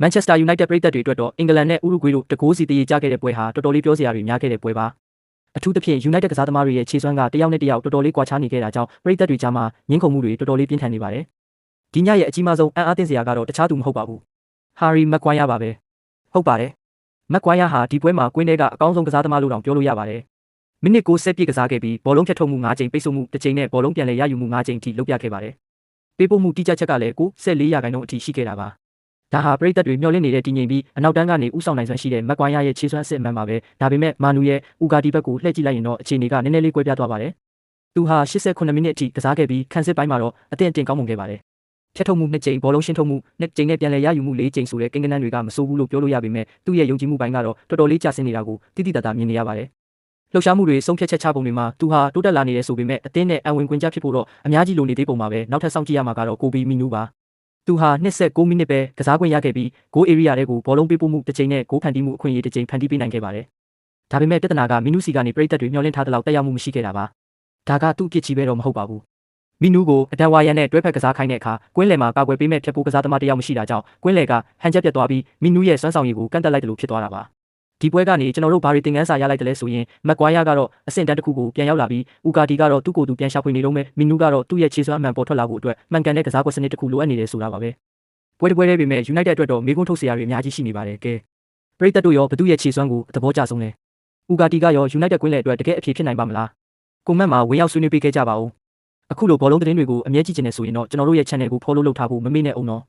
Manchester United ပရိသတ်တွေအတွက်တော့အင်္ဂလန်နဲ့ဥရုဂွေးတို့တကိုးစီတရေကြခဲ့တဲ့ပွဲဟာတော်တော်လေးပြောစရာတွေများခဲ့တဲ့ပွဲပါအထူးသဖြင့် United ကစားသမားတွေရဲ့ခြေစွမ်းကတယောက်နဲ့တယောက်တော်တော်လေးကွာခြားနေခဲ့တာကြောင့်ပရိသတ်တွေကြားမှာငင်းခုန်မှုတွေတော်တော်လေးပြင်းထန်နေပါတယ်ဒီညရဲ့အကြီးမားဆုံးအံ့အားသင့်စရာကတော့တခြားသူမဟုတ်ပါဘူး Harry Maguire ပါပဲဟုတ်ပါတယ် Maguire ဟာဒီပွဲမှာကွင်းထဲကအကောင်းဆုံးကစားသမားလို့တောင်ပြောလို့ရပါတယ်မိနစ်60ပြည့်ကစားခဲ့ပြီးဘောလုံးဖြတ်ထုတ်မှု9ကြိမ်ပိတ်ဆို့မှု1ကြိမ်နဲ့ဘောလုံးပြန်လည်ရယူမှု9ကြိမ်အထိလုပ်ပြခဲ့ပါတယ်ပေးပို့မှုတိကျချက်ကလည်း94%အထိရှိခဲ့တာပါဒါဟာပရိသတ်တွေမျှော်လင့်နေတဲ့တည်ငြိမ်ပြီးအနောက်တန်းကနေဥဆောင်နိုင်စွမ်းရှိတဲ့မက်ကွိုင်းယားရဲ့ခြေစွမ်းအစစ်အမှန်ပါပဲဒါပေမဲ့မာနူရဲ့ဥဂါဒီဘက်ကိုလှည့်ကြည့်လိုက်ရင်တော့အခြေအနေကနည်းနည်းလေးကွဲပြားသွားပါတယ်သူဟာ89မိနစ်အထိကစားခဲ့ပြီးခန်းစစ်ပိုင်းမှာတော့အသင့်အတင်ကောင်းမွန်ခဲ့ပါတယ်ဖြတ်ထုတ်မှု2ကြိမ်ဘောလုံးရှင်းထုတ်မှု2ကြိမ်နဲ့ပြန်လည်ရယူမှု4ကြိမ်ဆိုတဲ့ကိန်းဂဏန်းတွေကမဆိုးဘူးလို့ပြောလို့ရပေမဲ့သူ့ရဲ့ယုံကြည်မှုပိုင်းကတော့တော်တော်လေးကျဆင်းနေတာကိုတိတိတတ်တာမြင်နေရပါတယ်လှုပ်ရှားမှုတွေဆုံးဖြတ်ချက်ချပုံတွေမှာသူဟာတိုးတက်လာနေတယ်ဆိုပေမဲ့အသင်းနဲ့အဝင်ကွင်းကြဖြစ်ဖို့တော့အများကြီးလိုနေသေးပုံပါပဲနောက်ထပ်စောင့်ကြည့်ရမှာကတော့ကိုဘီမီနူပါသူဟာ29မိနစ်ပဲကစားခွင့်ရခဲ့ပြီးဂိုးအေရီယာတွေကိုဘောလုံးပေးပို့မှုတစ်ချိန်နဲ့ဂိုးဖန်တီးမှုအခွင့်အရေးတစ်ချိန်ဖန်တီးပေးနိုင်ခဲ့ပါတယ်။ဒါပေမဲ့ပြဿနာကမီနူစီကနေပရိသတ်တွေမျှော်လင့်ထားသလောက်တက်ရောက်မှုမရှိခဲ့တာပါ။ဒါကသူ့အပြစ်ကြီးပဲတော့မဟုတ်ပါဘူး။မီနူကိုအဒန်ဝါယန်နဲ့တွဲဖက်ကစားခိုင်းတဲ့အခါကွင်းလယ်မှာကာကွယ်ပေးမဲ့ဖြတ်ပိုးကစားသမားတစ်ယောက်မရှိတာကြောင့်ကွင်းလယ်ကဟန်ချက်ပြတ်သွားပြီးမီနူရဲ့စွမ်းဆောင်ရည်ကိုကန့်တက်လိုက်တယ်လို့ဖြစ်သွားတာပါ။ဒီပွဲကနေကျွန်တော်တို့ဘာတွေသင်ခန်းစာရလိုက်တယ်လဲဆိုရင်မက်ကွိုင်းယားကတော့အဆင့်တန်းတစ်ခုကိုပြန်ရောက်လာပြီးဥကာဒီကတော့သူ့ကိုယ်သူပြန်ရှာဖွေနေတော့မယ်မီနူကတော့သူ့ရဲ့ခြေစွမ်းအမှန်ပေါ်ထွက်လာဖို့အတွက်မှန်ကန်တဲ့ကစားကွက်စနစ်တစ်ခုလိုအပ်နေတယ်ဆိုတာပါပဲ။ပွဲတစ်ပွဲတည်းပေမဲ့ United အတွက်တော့မေးခွန်းထုတ်စရာတွေအများကြီးရှိနေပါတယ်ကဲပရိသတ်တို့ရောဘသူရဲ့ခြေစွမ်းကိုသဘောကျဆုံးလဲဥကာတီကရော United ကွင်းလယ်အတွက်တကယ်အဖြေဖြစ်နိုင်ပါမလားကွန်မန့်မှာဝင်ရောက်ဆွေးနွေးပေးခဲ့ကြပါဦးအခုလိုဘောလုံးသတင်းတွေကိုအမြဲကြည့်ချင်နေဆိုရင်တော့ကျွန်တော်တို့ရဲ့ channel ကို follow လုပ်ထားဖို့မမေ့နဲ့အောင်နော်